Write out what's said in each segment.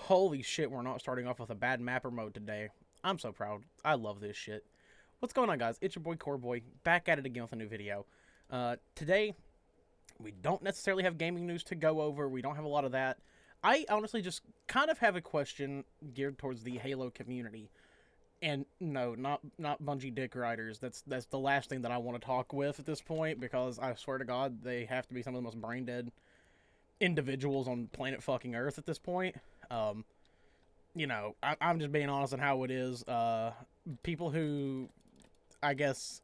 Holy shit, we're not starting off with a bad mapper mode today. I'm so proud. I love this shit. What's going on, guys? It's your boy Coreboy, back at it again with a new video. Today, we don't necessarily have gaming news to go over. We don't have a lot of that. I honestly just kind of have a question geared towards the Halo community. And no, not Bungie dick riders. That's the last thing that I want to talk with at this point, because I swear to God, they have to be some of the most brain dead individuals on planet fucking Earth at this point. I'm just being honest on how it is. People who, I guess,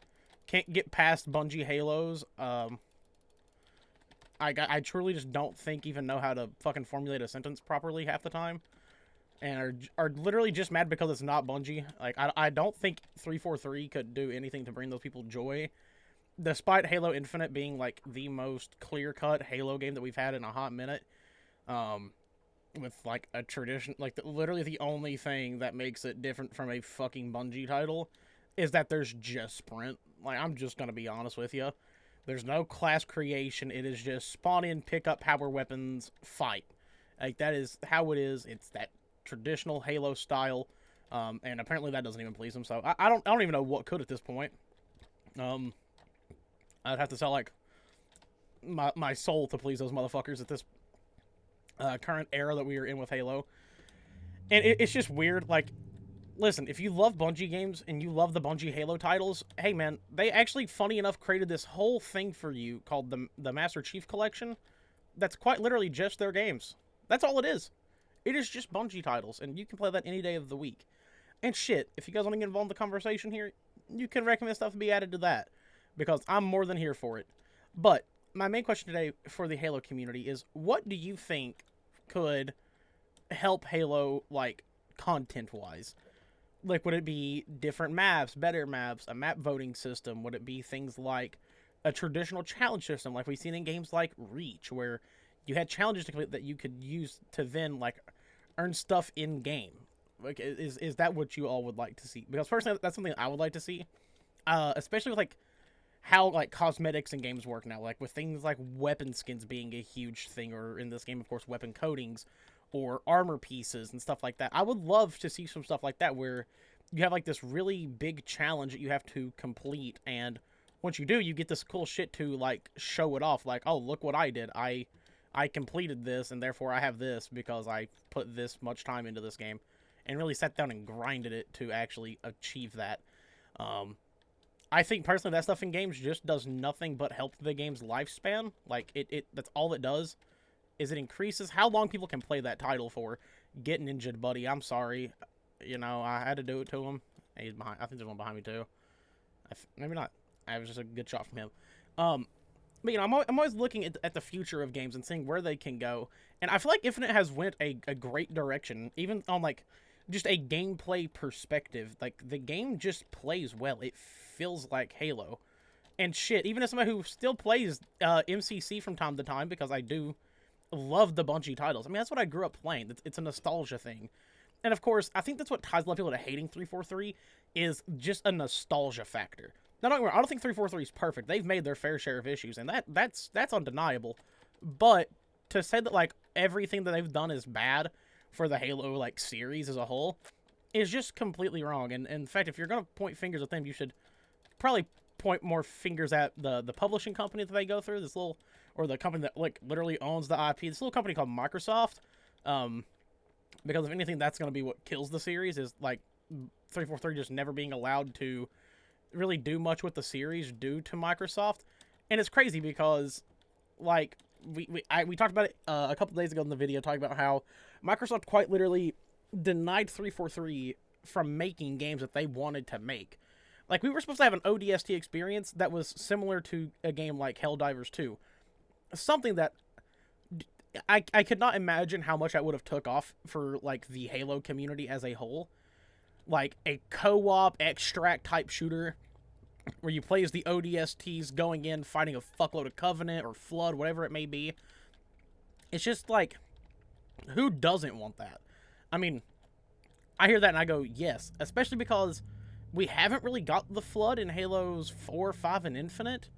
can't get past Bungie Halos. I truly just don't even know how to fucking formulate a sentence properly half the time, and are literally just mad because it's not Bungie. Like, I don't think 343 could do anything to bring those people joy, despite Halo Infinite being like the most clear-cut Halo game that we've had in a hot minute. With like a tradition, like literally the only thing that makes it different from a fucking Bungie title is that there's just sprint. Like, I'm just gonna be honest with you. There's no class creation. It is just spawn in, pick up power weapons, fight. Like, that is how it is. It's that traditional Halo style. And apparently that doesn't even please them. So I don't even know what could at this point. I'd have to sell like my soul to please those motherfuckers at this current era that we are in with Halo. And it's just weird. Like, listen, if you love Bungie games and you love the Bungie Halo titles, hey man, they actually, funny enough, created this whole thing for you called the Master Chief Collection. That's quite literally just their games. That's all it is. It is just Bungie titles, and you can play that any day of the week. And shit, if you guys want to get involved in the conversation here, you can recommend stuff to be added to that, because I'm more than here for it. But my main question today for the Halo community is, what do you think could help Halo, like, content-wise? Like, would it be different maps, better maps, a map voting system? Would it be things like a traditional challenge system, like we've seen in games like Reach, where you had challenges to complete that you could use to then, like, earn stuff in-game? Like, is that what you all would like to see? Because personally, that's something I would like to see. Especially with, like, how, like, cosmetics in games work now. Like, with things like weapon skins being a huge thing, or in this game, of course, weapon coatings, or armor pieces and stuff like that. I would love to see some stuff like that, where you have, like, this really big challenge that you have to complete, and once you do, you get this cool shit to, like, show it off. Like, oh, look what I did. I completed this, and therefore I have this because I put this much time into this game, and really sat down and grinded it to actually achieve that. I think, personally, that stuff in games just does nothing but help the game's lifespan. Like, that's all it does, is it increases how long people can play that title for. Get ninja'd, buddy. I'm sorry. You know, I had to do it to him. He's behind. I think there's one behind me, too. Maybe not. It was just a good shot from him. But, you know, I'm always looking at the future of games and seeing where they can go. And I feel like Infinite has went a great direction, even on, like, just a gameplay perspective. Like, the game just plays well. It feels like Halo. And shit, even as somebody who still plays MCC from time to time, because I do love the Bungie titles. I mean, that's what I grew up playing. It's a nostalgia thing. And of course, I think that's what ties a lot of people to hating 343, is just a nostalgia factor. Now, don't get me wrong, I don't think 343 is perfect. They've made their fair share of issues, and that's undeniable. But to say that, like, everything that they've done is bad for the Halo, like, series as a whole is just completely wrong. And in fact, if you're gonna point fingers at them, you should probably point more fingers at the publishing company that they go through, this little, or the company that, like, literally owns the IP, this little company called Microsoft. Because if anything, that's going to be what kills the series, is, like, 343 just never being allowed to really do much with the series due to Microsoft. And it's crazy because, like, we talked about it a couple days ago in the video, talking about how Microsoft quite literally denied 343 from making games that they wanted to make. Like, we were supposed to have an ODST experience that was similar to a game like Helldivers 2. Something that I could not imagine how much I would have took off for, like, the Halo community as a whole. Like, a co-op extract type shooter where you play as the ODSTs going in, fighting a fuckload of Covenant or Flood, whatever it may be. It's just, like, who doesn't want that? I mean, I hear that and I go, yes. Especially because we haven't really got the Flood in Halos 4, 5, and Infinite.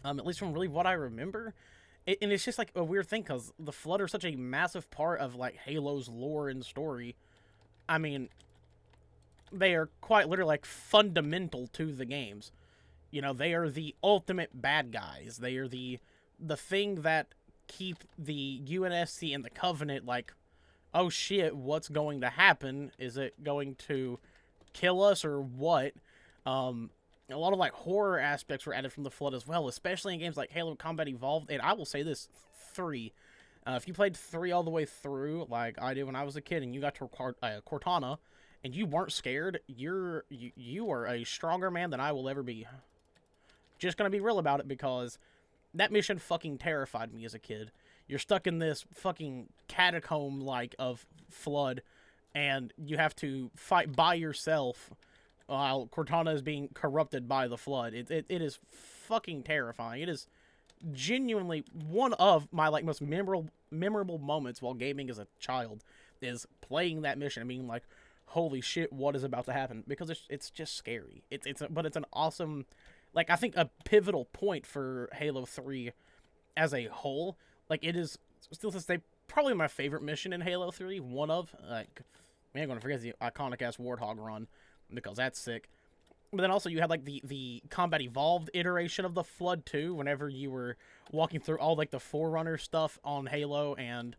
At least from really what I remember. And it's just like a weird thing because the Flood are such a massive part of like Halo's lore and story. I mean, they are quite literally like fundamental to the games. You know, they are the ultimate bad guys. They are the thing that keep the UNSC and the Covenant like, oh shit, what's going to happen? Is it going to kill us or what? A lot of like horror aspects were added from the Flood as well, especially in games like Halo Combat Evolved. And I will say this: 3. If you played 3 all the way through, like I did when I was a kid, and you got to Cortana, and you weren't scared, you are a stronger man than I will ever be. Just gonna be real about it because that mission fucking terrified me as a kid. You're stuck in this fucking catacomb like of Flood, and you have to fight by yourself while Cortana is being corrupted by the Flood. It is fucking terrifying. It is genuinely one of my like most memorable moments while gaming as a child is playing that mission and being like, holy shit, what is about to happen? Because it's just scary. But it's an awesome, like, I think a pivotal point for Halo 3 as a whole. Like, it is still to this day probably my favorite mission in Halo 3. One of, like, man, I'm gonna forget the iconic ass Warthog run because that's sick. But then also you had like the Combat Evolved iteration of the Flood too, whenever you were walking through all like the Forerunner stuff on Halo, and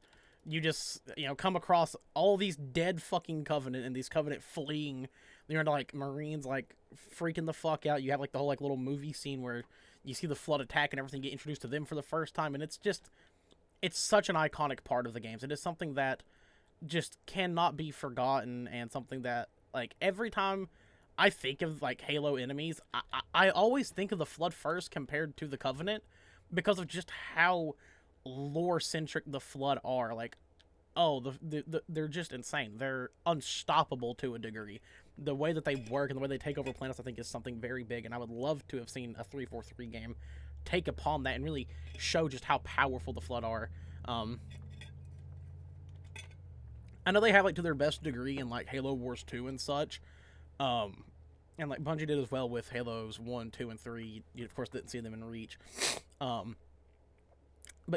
you just, you know, come across all these dead fucking Covenant and these Covenant fleeing. You're into like Marines like freaking the fuck out. You have like the whole like little movie scene where you see the Flood attack and everything, get introduced to them for the first time, and it's such an iconic part of the games. It is something that just cannot be forgotten, and something that like every time I think of like Halo enemies, I always think of the Flood first compared to the Covenant because of just how lore centric the Flood are. Like, oh, they're just insane. They're unstoppable to a degree. The way that they work and the way they take over planets, I think, is something very big, and I would love to have seen a 343 game take upon that and really show just how powerful the Flood are. I know they have like to their best degree in like Halo Wars 2 and such. And like Bungie did as well with Halos 1, 2, and 3. You of course didn't see them in Reach. But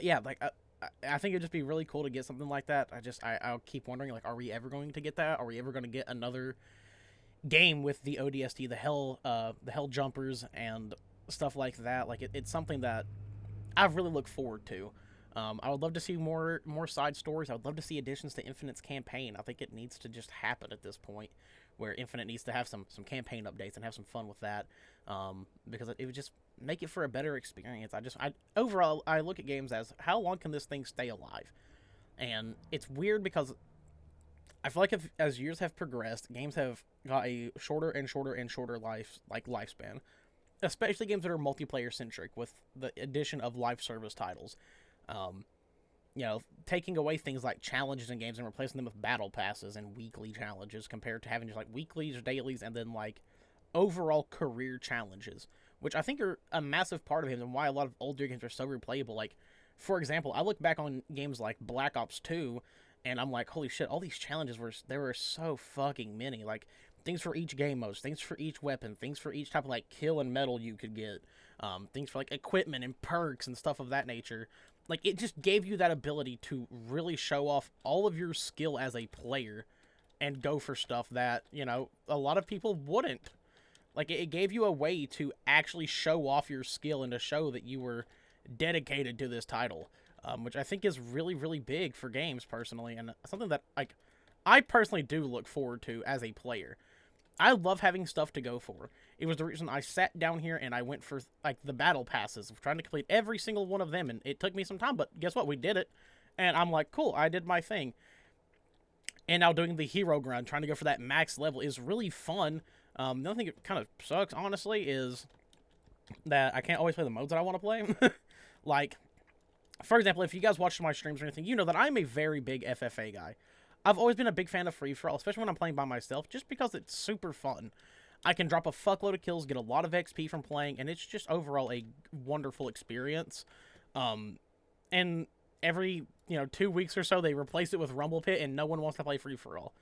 yeah, like I think it'd just be really cool to get something like that. I'll keep wondering, like, are we ever going to get that? Are we ever going to get another game with the ODST, the Hell Jumpers and stuff like that? Like it's something that I really look forward to. I would love to see more side stories. I would love to see additions to Infinite's campaign. I think it needs to just happen at this point, where Infinite needs to have some campaign updates and have some fun with that, because it would just make it for a better experience. Overall, I look at games as, how long can this thing stay alive? And it's weird because I feel like as years have progressed, games have got a shorter and shorter and shorter lifespan, especially games that are multiplayer centric with the addition of live service titles. You know, taking away things like challenges in games and replacing them with battle passes and weekly challenges, compared to having just like weeklies or dailies and then like overall career challenges, which I think are a massive part of games and why a lot of older games are so replayable. Like, for example, I look back on games like Black Ops 2 and I'm like, holy shit, all these challenges there were so fucking many. Like, things for each game modes, things for each weapon, things for each type of like kill and medal you could get, things for like equipment and perks and stuff of that nature. Like, it just gave you that ability to really show off all of your skill as a player and go for stuff that, you know, a lot of people wouldn't. Like, it gave you a way to actually show off your skill and to show that you were dedicated to this title, which I think is really, really big for games, personally, and something that, like, I personally do look forward to as a player. I love having stuff to go for. It was the reason I sat down here and I went for, like, the battle passes, trying to complete every single one of them, and it took me some time, but guess what? We did it, and I'm like, cool, I did my thing. And now doing the hero grind, trying to go for that max level, is really fun. The only thing that kind of sucks, honestly, is that I can't always play the modes that I want to play. Like, for example, if you guys watch my streams or anything, you know that I'm a very big FFA guy. I've always been a big fan of free-for-all, especially when I'm playing by myself, just because it's super fun. I can drop a fuckload of kills, get a lot of XP from playing, and it's just overall a wonderful experience. And every, 2 weeks or so, they replace it with Rumble Pit, and no one wants to play free-for-all.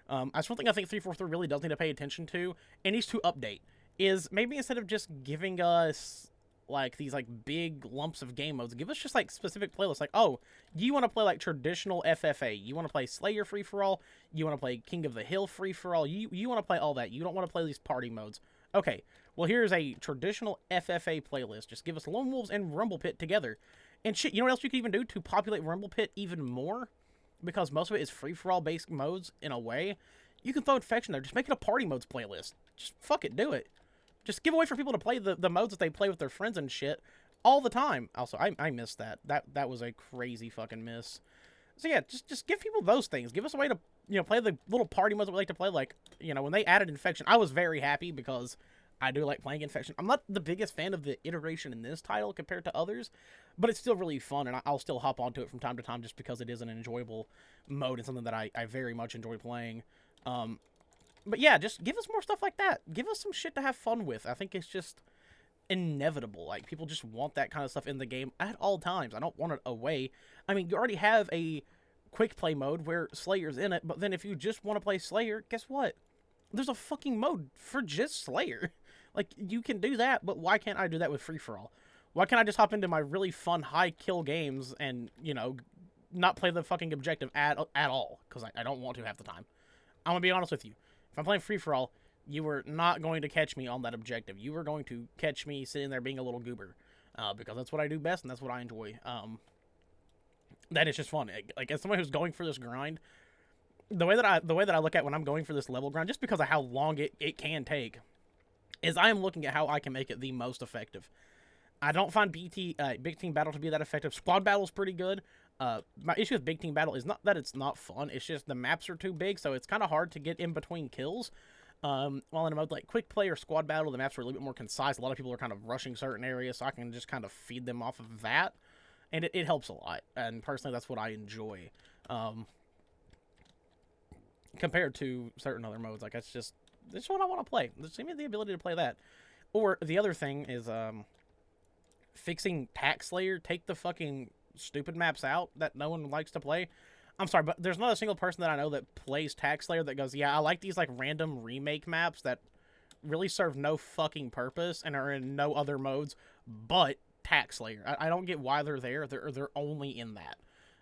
That's one thing I think 343 really does need to pay attention to, and needs to update, is maybe instead of just giving us like these like big lumps of game modes. Give us just like specific playlists. Like, oh, you want to play like traditional FFA? You want to play Slayer free for all? You want to play King of the Hill free for all? You want to play all that? You don't want to play these party modes? Okay, well here's a traditional FFA playlist. Just give us Lone Wolves and Rumble Pit together. And shit, you know what else you could even do to populate Rumble Pit even more? Because most of it is free-for-all based modes in a way. You can throw Infection there. Just make it a party modes playlist. Just fuck it, do it. Just give away for people to play the modes that they play with their friends and shit all the time. Also, I missed that. That was a crazy fucking miss. So yeah, just give people those things. Give us a way to, play the little party modes that we like to play. Like, when they added Infection, I was very happy because I do like playing Infection. I'm not the biggest fan of the iteration in this title compared to others, but it's still really fun, and I'll still hop onto it from time to time just because it is an enjoyable mode and something that I very much enjoy playing. But yeah, just give us more stuff like that. Give us some shit to have fun with. I think it's just inevitable. Like, people just want that kind of stuff in the game at all times. I don't want it away. I mean, you already have a quick play mode where Slayer's in it, but then if you just want to play Slayer, guess what? There's a fucking mode for just Slayer. Like, you can do that, but why can't I do that with free-for-all? Why can't I just hop into my really fun high-kill games and, not play the fucking objective at all? Because I don't want to half the time. I'm going to be honest with you. If I'm playing free-for-all, you were not going to catch me on that objective. You were going to catch me sitting there being a little goober. Because that's what I do best, and that's what I enjoy. That is just fun. Like, as someone who's going for this grind, the way that I look at when I'm going for this level grind, just because of how long it can take, is I am looking at how I can make it the most effective. I don't find Big Team Battle to be that effective. Squad Battle is pretty good. My issue with Big Team Battle is not that it's not fun. It's just the maps are too big, so it's kind of hard to get in between kills. While in a mode like Quick Play or Squad Battle, the maps are a little bit more concise. A lot of people are kind of rushing certain areas, so I can just kind of feed them off of that. And it helps a lot. And personally, that's what I enjoy. Compared to certain other modes. Like, this is what I want to play. Just give me the ability to play that. Or the other thing is fixing Tax Slayer. Take the fucking stupid maps out that no one likes to play. I'm sorry, but there's not a single person that I know that plays Tax Slayer that goes, yeah, I like these like random remake maps that really serve no fucking purpose and are in no other modes but Tax Slayer. I don't get why they're there. They're only in that.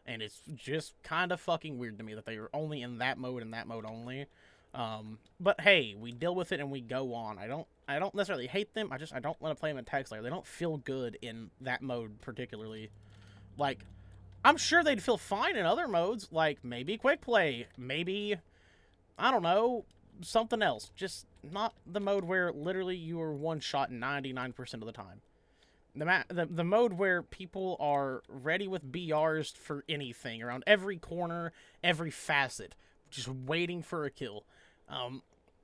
And it's just kind of fucking weird to me that they are only in that mode and that mode only. But hey, we deal with it and we go on. I don't necessarily hate them. I don't want to play them in Tax Slayer. They don't feel good in that mode particularly. Like, I'm sure they'd feel fine in other modes, like maybe Quick Play, maybe, I don't know, something else. Just not the mode where literally you are one-shot 99% of the time. The mode where people are ready with BRs for anything, around every corner, every facet, just waiting for a kill.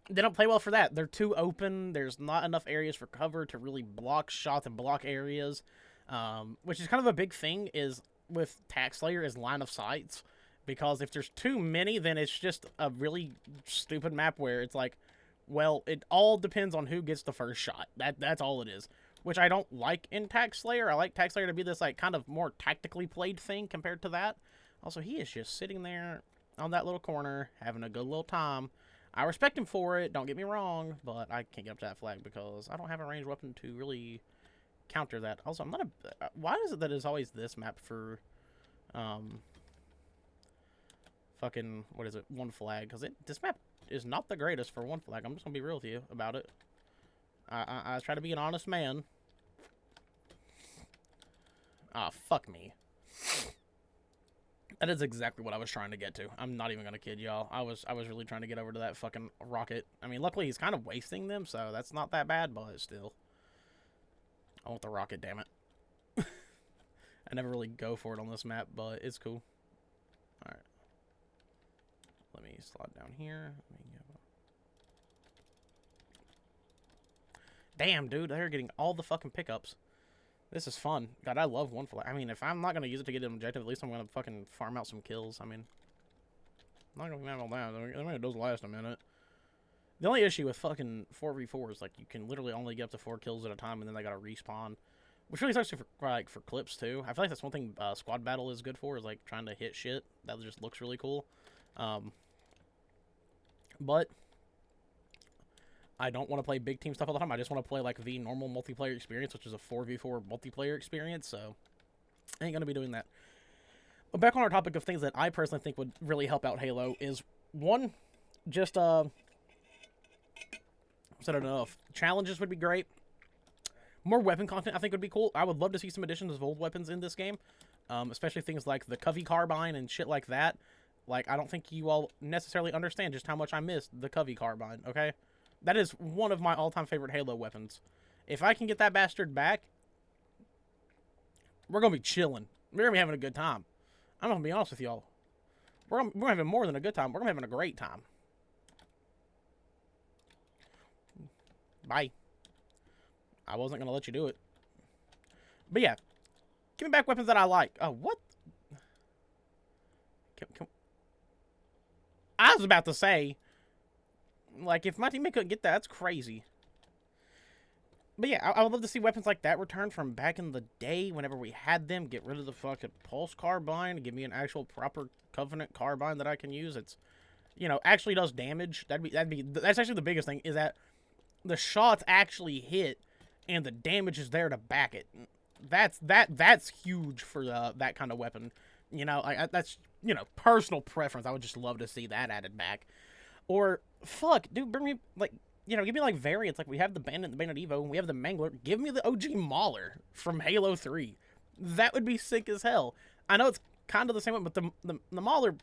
They don't play well for that. They're too open. There's not enough areas for cover to really block shots and block areas, which is kind of a big thing is with Tax Slayer is line of sights, because if there's too many, then it's just a really stupid map where it's like, well, it all depends on who gets the first shot. That's all it is. Which I don't like in Tax Slayer. I like Tax Slayer to be this, like, kind of more tactically played thing compared to that. Also, he is just sitting there on that little corner, having a good little time. I respect him for it, don't get me wrong, but I can't get up to that flag because I don't have a ranged weapon to really counter that. Also, I'm not a... Why is it that it's always this map for, fucking, what is it, one flag? Because this map is not the greatest for one flag. I'm just gonna be real with you about it. I try to be an honest man. Ah, fuck me. That is exactly what I was trying to get to. I'm not even gonna kid y'all. I was really trying to get over to that fucking rocket. I mean, luckily he's kind of wasting them, so that's not that bad, but still. I want the rocket, damn it. I never really go for it on this map, but it's cool. Alright. Let me slide down here. Damn, dude, they're getting all the fucking pickups. This is fun. God, I love one flag. I mean, if I'm not going to use it to get an objective, at least I'm going to fucking farm out some kills. I mean, I'm not going to be mad about that. I mean, it does last a minute. The only issue with fucking 4v4 is, like, you can literally only get up to 4 kills at a time, and then they got to respawn. Which really sucks for clips, too. I feel like that's one thing Squad Battle is good for, is, like, trying to hit shit. That just looks really cool. But I don't want to play big team stuff all the time. I just want to play like the normal multiplayer experience, which is a 4v4 multiplayer experience. So I ain't gonna be doing that. But back on our topic of things that I personally think would really help out Halo is one, just said it enough. Challenges would be great. More weapon content I think would be cool. I would love to see some additions of old weapons in this game, especially things like the Covey Carbine and shit like that. Like, I don't think you all necessarily understand just how much I missed the Covey Carbine, okay? That is one of my all-time favorite Halo weapons. If I can get that bastard back, we're going to be chilling. We're going to be having a good time. I'm going to be honest with y'all. We're having more than a good time. We're going to be having a great time. Bye. I wasn't going to let you do it. But yeah. Give me back weapons that I like. Oh, what? I was about to say, like, if my teammate couldn't get that, that's crazy. But yeah, I would love to see weapons like that return from back in the day whenever we had them. Get rid of the fucking Pulse Carbine. Give me an actual proper Covenant Carbine that I can use. It's, you know, actually does damage. That's actually the biggest thing, is that the shots actually hit and the damage is there to back it. That's huge for that kind of weapon. You know, that's, you know, personal preference. I would just love to see that added back. Or, fuck, dude, bring me, like, you know, give me, like, variants. Like, we have the Bandit, the Bandit Evo, and we have the Mangler. Give me the OG Mauler from Halo 3. That would be sick as hell. I know it's kind of the same one, but the Mauler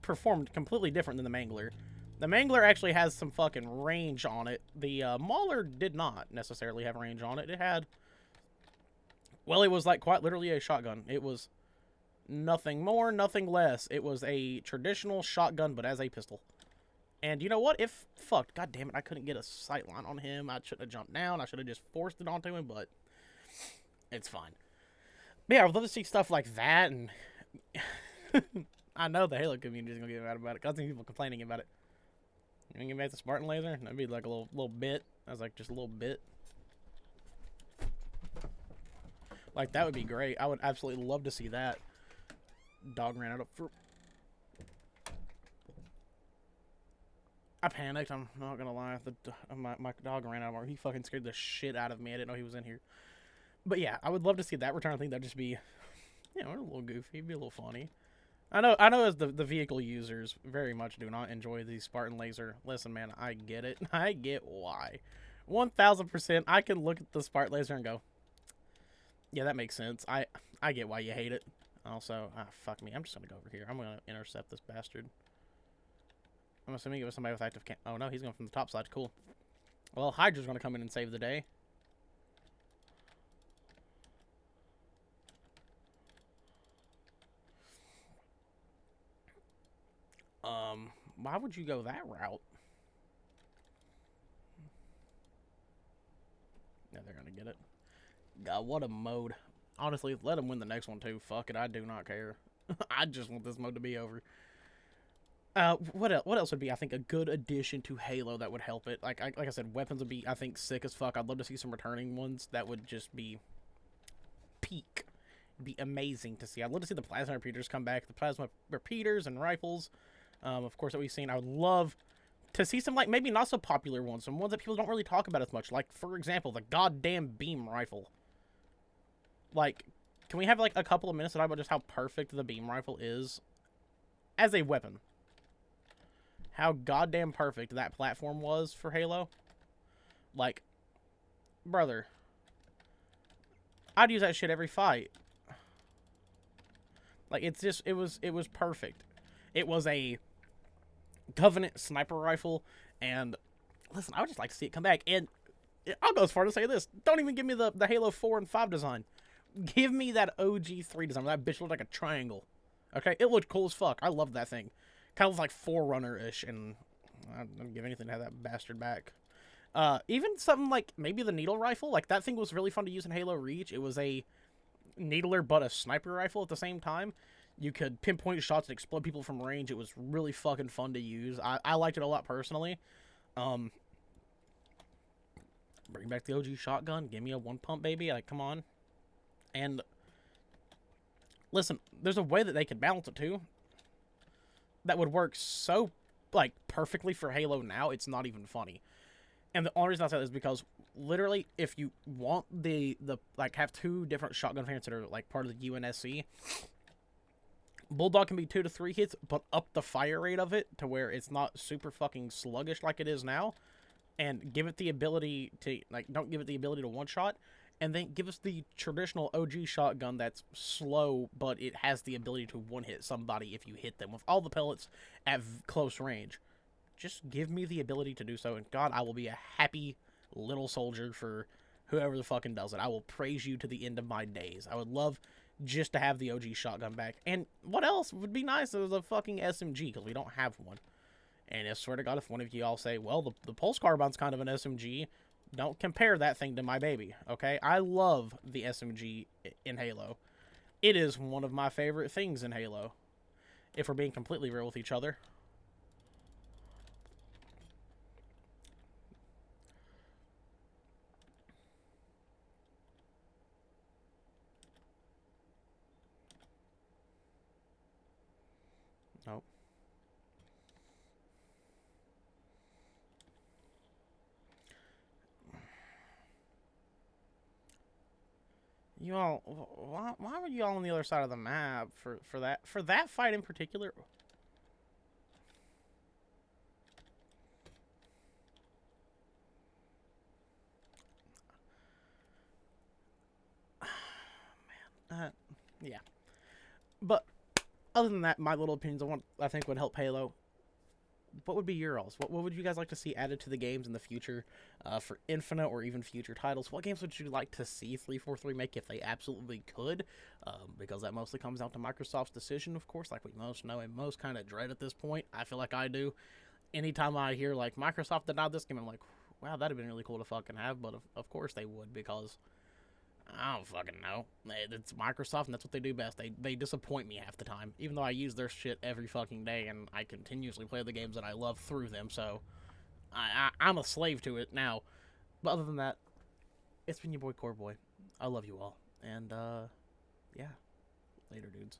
performed completely different than the Mangler. The Mangler actually has some fucking range on it. The Mauler did not necessarily have range on it. It had, well, it was, like, quite literally a shotgun. It was nothing more, nothing less. It was a traditional shotgun, but as a pistol. And you know what? Fuck, god damn it, I couldn't get a sight line on him. I shouldn't have jumped down. I should have just forced it onto him, but it's fine. But yeah, I would love to see stuff like that, and I know the Halo community is going to get mad about it. I've seen people complaining about it. You want to get back the Spartan laser? That'd be like a little bit. I was like, just a little bit. Like, that would be great. I would absolutely love to see that. Dog ran out of fruit. I panicked, I'm not gonna lie. My dog ran out of He fucking scared the shit out of me. I didn't know he was in here. But yeah, I would love to see that return. I think that'd just be, you know, a little goofy. It'd be a little funny. I know as the vehicle users very much do not enjoy the Spartan laser. Listen, man, I get it. I get why. 1000%, I can look at the Spartan laser and go, yeah, that makes sense. I get why you hate it. Also, fuck me. I'm just gonna go over here. I'm gonna intercept this bastard. I'm assuming it was somebody with active cam. Oh, no, he's going from the top side. Cool. Well, Hydra's going to come in and save the day. Why would you go that route? Yeah, they're going to get it. God, what a mode. Honestly, let them win the next one, too. Fuck it, I do not care. I just want this mode to be over. What else would be, I think, a good addition to Halo that would help it? Like I said, weapons would be, I think, sick as fuck. I'd love to see some returning ones. That would just be peak. It'd be amazing to see. I'd love to see the plasma repeaters come back. The plasma repeaters and rifles, of course, that we've seen. I would love to see some, like, maybe not so popular ones. Some ones that people don't really talk about as much. Like, for example, the goddamn beam rifle. Like, can we have, like, a couple of minutes to talk about just how perfect the beam rifle is as a weapon? How goddamn perfect that platform was for Halo. Like, brother, I'd use that shit every fight. Like, it's just, it was perfect. It was a Covenant sniper rifle, and listen, I would just like to see it come back. And I'll go as far to say this: don't even give me the Halo 4 and 5 design. Give me that OG 3 design. That bitch looked like a triangle. Okay, it looked cool as fuck. I loved that thing. Kind of like Forerunner-ish, and I don't give anything to have that bastard back. Even something like maybe the needle rifle. Like, that thing was really fun to use in Halo Reach. It was a needler but a sniper rifle at the same time. You could pinpoint shots and explode people from range. It was really fucking fun to use. I liked it a lot personally. Bring back the OG shotgun. Give me a one pump, baby. Like, come on. And listen, there's a way that they could balance it too that would work so, like, perfectly for Halo now, it's not even funny. And the only reason I say that is because literally, if you want the like have two different shotgun variants that are like part of the UNSC, Bulldog can be 2 to 3 hits, but up the fire rate of it to where it's not super fucking sluggish like it is now, and give it the ability to like don't give it the ability to one shot, and then give us the traditional OG shotgun that's slow, but it has the ability to one hit somebody if you hit them with all the pellets at close range. Just give me the ability to do so, and God, I will be a happy little soldier for whoever the fucking does it. I will praise you to the end of my days. I would love just to have the OG shotgun back. And what else would be nice is a fucking SMG, because we don't have one. And I swear to God, if one of you all say, well, the Pulse Carbine's kind of an SMG, don't compare that thing to my baby, okay? I love the SMG in Halo. It is one of my favorite things in Halo, if we're being completely real with each other. Nope. You all, why were you all on the other side of the map for that fight in particular? Yeah. But other than that, my little opinions on what I think would help Halo. What would be your alls? What would you guys like to see added to the games in the future for Infinite or even future titles? What games would you like to see 343 make if they absolutely could? Because that mostly comes down to Microsoft's decision, of course, like we most know and most kind of dread at this point. I feel like I do. Anytime I hear, like, Microsoft denied this game, I'm like, wow, that'd have been really cool to fucking have, but of course they would, because I don't fucking know. It's Microsoft, and that's what they do best. They disappoint me half the time, even though I use their shit every fucking day, and I continuously play the games that I love through them. So I'm a slave to it now. But other than that, it's been your boy Core Boy. I love you all, and yeah, later, dudes.